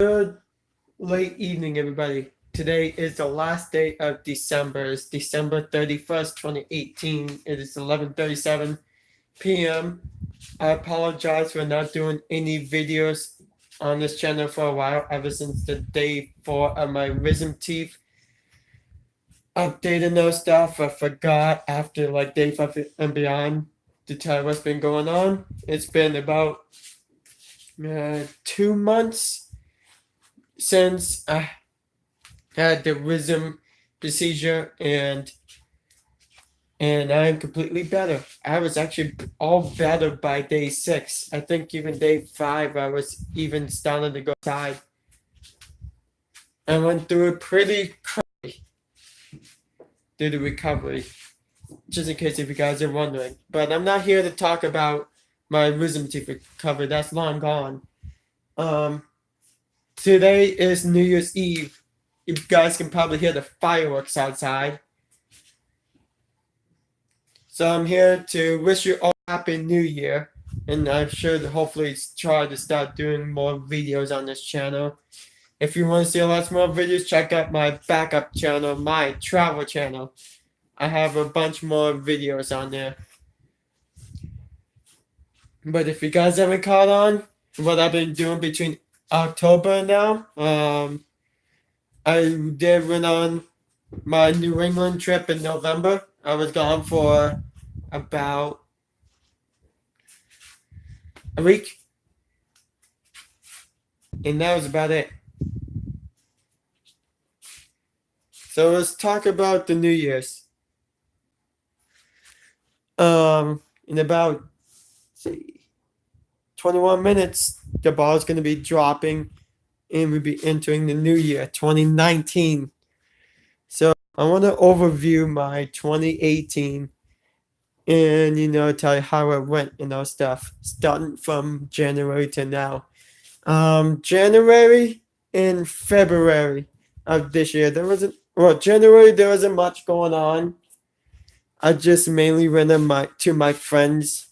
Good late evening, everybody. Today is the last day of December. It's December 31st, 2018. It is 11:37 p.m. I apologize for not doing any videos on this channel for a while, ever since the day 4 of my wisdom teeth updating those stuff. I forgot after like day 5 and beyond to tell you what's been going on. It's been about 2 months since I had the wisdom procedure, and I am completely better. I was actually all better by day 6. I think even day 5 I was even starting to go outside. I went through it pretty quickly through the recovery, just in case if you guys are wondering. But I'm not here to talk about my wisdom teeth recovery. That's long gone. Today is New Year's Eve. You guys can probably hear the fireworks outside. So I'm here to wish you all a happy New Year. And I should hopefully try to start doing more videos on this channel. If you want to see lots more videos, check out my backup channel, my travel channel. I have a bunch more videos on there. But if you guys haven't caught on what I've been doing between October now, I did went on my New England trip in November. I was gone for about a week, and that was about it. So let's talk about the New Year's. In about 21 minutes, the ball is going to be dropping, and we'll be entering the new year, 2019. So I want to overview my 2018 and, tell you how it went and stuff, starting from January to now. January and February of this year, January, there wasn't much going on. I just mainly went to my friends,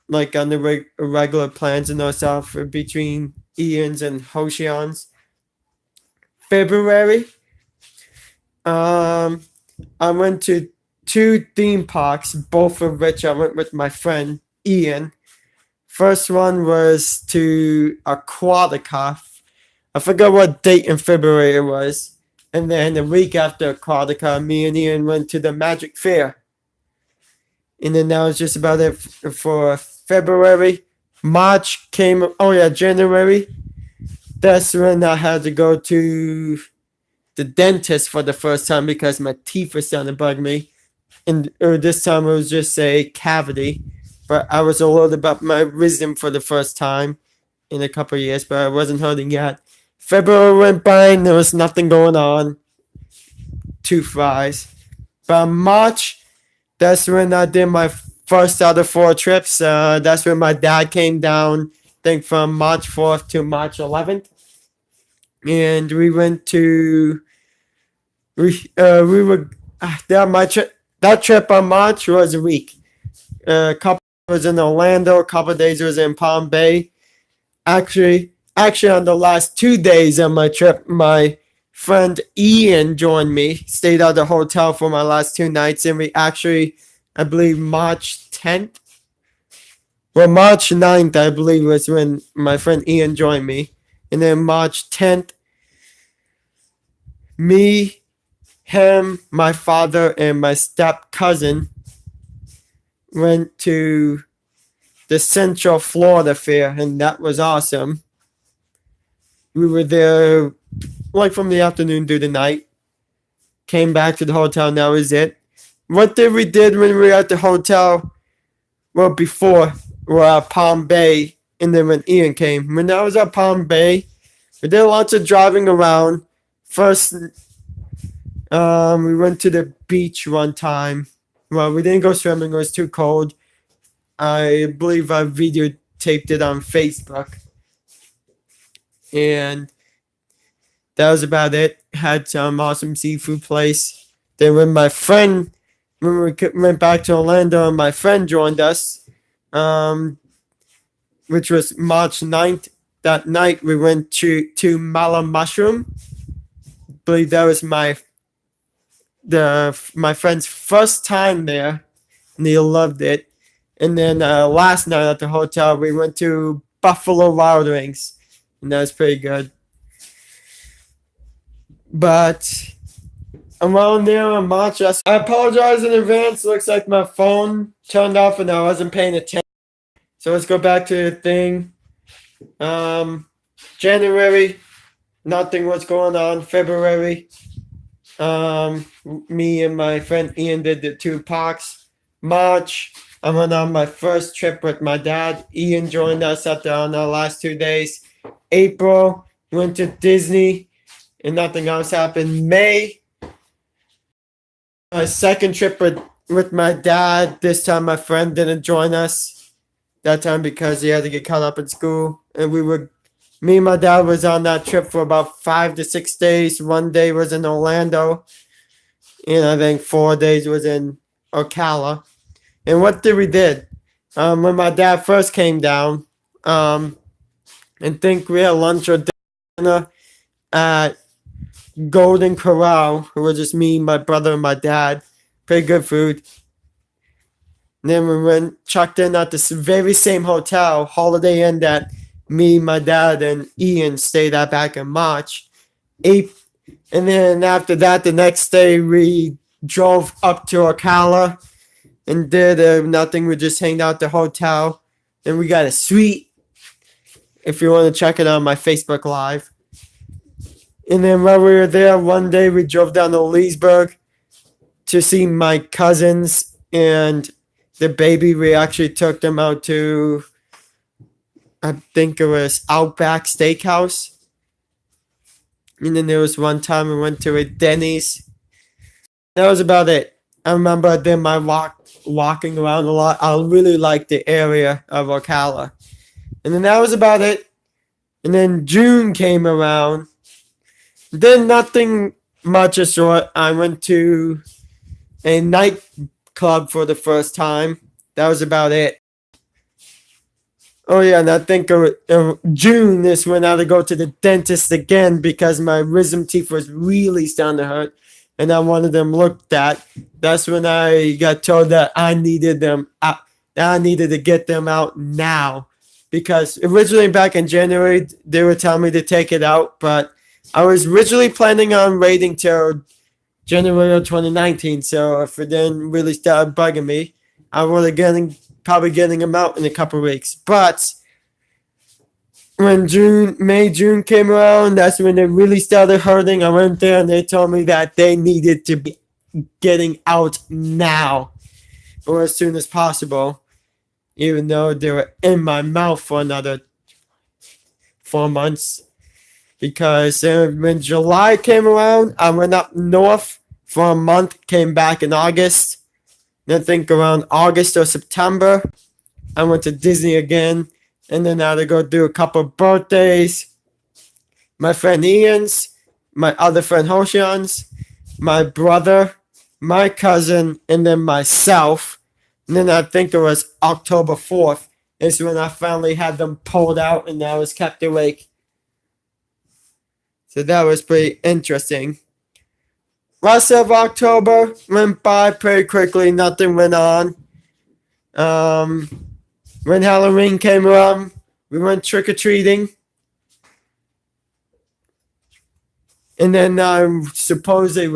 like on the regular plans and stuff between Ian's and Hoshian's. February, I went to 2 theme parks, both of which I went with my friend Ian. First one was to Aquatica. I forgot what date in February it was. And then the week after Aquatica, me and Ian went to the Magic Fair. And then that was just about it for February. March came. January. That's when I had to go to the dentist for the first time because my teeth were starting to bug me. And this time it was just a cavity. But I was alerted about my wisdom for the first time in a couple of years, but I wasn't hurting yet. February went by and there was nothing going on. Tooth-wise. But March, that's when I did my first out of 4 trips. That's when my dad came down, I think from March 4th to March 11th. And we went to, that trip on March was a week. A couple was in Orlando, a couple of days was in Palm Bay. Actually, on the last 2 days of my trip, my friend Ian joined me, stayed at the hotel for my last 2 nights, and we actually, I believe March 10th. Well, March 9th, I believe, was when my friend Ian joined me. And then March 10th, me, him, my father, and my step cousin went to the Central Florida Fair, and that was awesome. We were there like from the afternoon through the night. Came back to the hotel, and that was it. What did we did when we were at the hotel? Well, before we were at Palm Bay, and then when Ian came. When I was at Palm Bay, we did lots of driving around. First, we went to the beach one time. Well, we didn't go swimming. It was too cold. I believe I videotaped it on Facebook. And that was about it. Had some awesome seafood place. Then when we went back to Orlando and my friend joined us, which was March 9th, that night we went to Mala Mushroom. I believe that was my friend's first time there, and he loved it. And then last night at the hotel, we went to Buffalo Wild Wings, and that was pretty good. But around there in March, I apologize in advance. Looks like my phone turned off and I wasn't paying attention. So let's go back to the thing. January, nothing was going on. February, me and my friend Ian did the 2 parks. March, I went on my first trip with my dad. Ian joined us on our last 2 days. April, went to Disney, and nothing else happened. May, my second trip with my dad. This time my friend didn't join us that time because he had to get caught up in school. And me and my dad was on that trip for about 5 to 6 days. 1 day was in Orlando, and I think 4 days was in Ocala. And what did we did? When my dad first came down, I think we had lunch or dinner at Golden Corral. It was just me, my brother, and my dad. Pretty good food. And then we checked in at the very same hotel, Holiday Inn, that me, my dad, and Ian stayed at back in March. And then after that, the next day, we drove up to Ocala and did nothing. We just hanged out at the hotel. And we got a suite, if you want to check it on my Facebook Live. And then while we were there, one day we drove down to Leesburg to see my cousins and the baby. We actually took them out to, I think it was Outback Steakhouse. And then there was one time we went to a Denny's. That was about it. I remember I did my walking around a lot. I really liked the area of Ocala. And then that was about it. And then June came around. Then nothing much of sort. I went to a nightclub for the first time. That was about it. Oh yeah, and I think June is when I had to go to the dentist again because my wisdom teeth was really starting to hurt, and I wanted them looked at. That's when I got told that I needed them out. That I needed to get them out now, because originally back in January they were telling me to take it out, but I was originally planning on waiting till January of 2019. So if it didn't really start bugging me, I would have probably getting them out in a couple of weeks. But when June came around, that's when they really started hurting. I went there and they told me that they needed to be getting out now or as soon as possible, even though they were in my mouth for another 4 months. Because when July came around, I went up north for a month, came back in August. And I think around August or September, I went to Disney again. And then I had to go do a couple of birthdays. My friend Ian's, my other friend Hoshian's, my brother, my cousin, and then myself. And then I think it was October 4th is when I finally had them pulled out and I was kept awake. So that was pretty interesting. Rest of October went by pretty quickly. Nothing went on. When Halloween came around, we went trick-or-treating. And then we're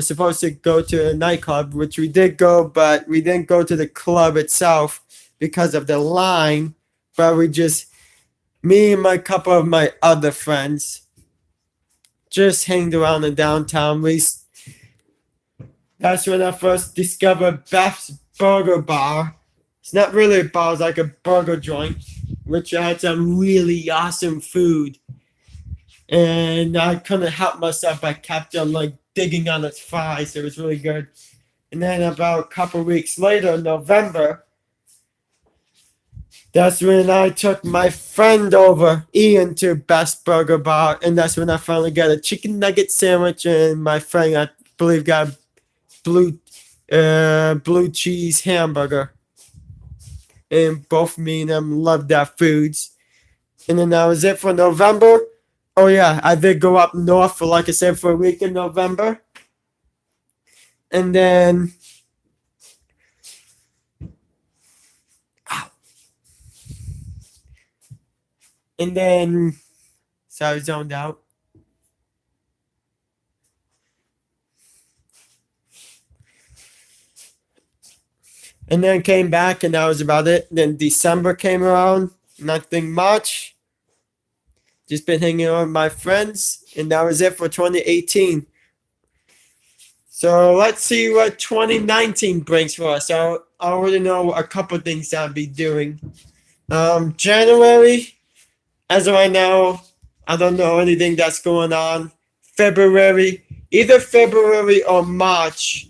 supposed to go to a nightclub, which we did go, but we didn't go to the club itself because of the line. But me and a couple of my other friends just hanged around the downtown. That's when I first discovered Beth's Burger Bar. It's not really a bar, it's like a burger joint, which had some really awesome food. And I couldn't help myself. I kept on digging on its fries. It was really good. And then about a couple weeks later, November, that's when I took my friend over, Ian, to Best Burger Bar. And that's when I finally got a chicken nugget sandwich. And my friend, I believe, got a blue cheese hamburger. And both me and them loved our foods. And then that was it for November. Oh yeah, I did go up north for, like I said, for a week in November. And then sorry, zoned out. And then came back, and that was about it. Then December came around, nothing much. Just been hanging out with my friends, and that was it for 2018. So let's see what 2019 brings for us. So I already know a couple things I'll be doing. January, as of right now, I don't know anything that's going on. February, either February or March,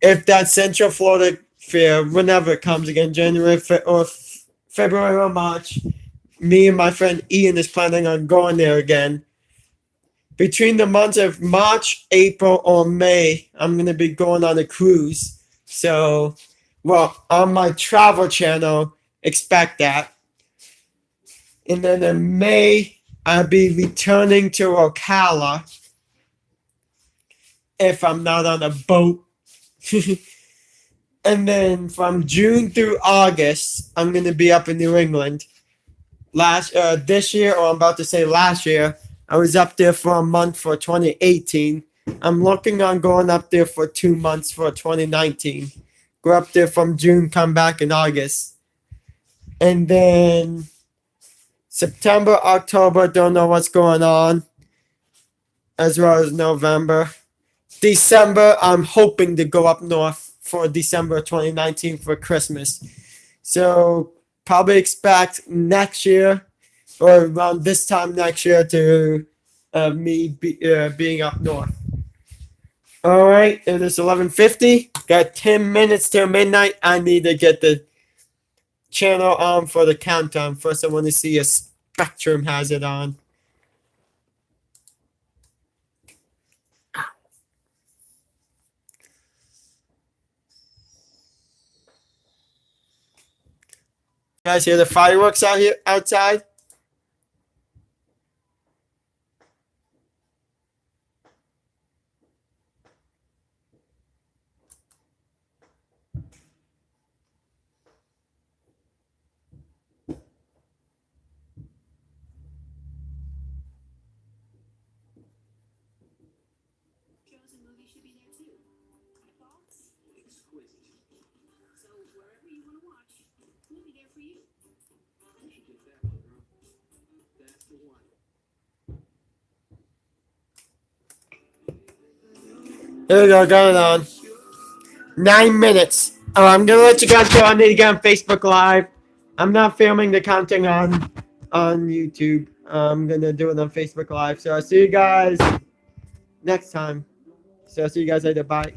if that Central Florida Fair, whenever it comes again, January or February or March, me and my friend Ian is planning on going there again. Between the months of March, April, or May, I'm going to be going on a cruise. So, well, on my travel channel, expect that. And then in May, I'll be returning to Ocala if I'm not on a boat. And then from June through August, I'm going to be up in New England. This year, or I'm about to say last year, I was up there for a month for 2018. I'm looking on going up there for 2 months for 2019. Go up there from June, come back in August. And then September, October, don't know what's going on. As well as November. December, I'm hoping to go up north for December 2019 for Christmas. So probably expect next year or around this time next year to being up north. All right, it is 11:50. Got 10 minutes till midnight. I need to get the channel on for the countdown. First, I want to see if Spectrum has it on. You guys hear the fireworks out here outside? There we go, got it on. 9 minutes. Oh, I'm gonna let you guys go. I need to get on Facebook Live. I'm not filming the counting on YouTube. I'm gonna do it on Facebook Live. So I'll see you guys next time. So I'll see you guys later. Bye.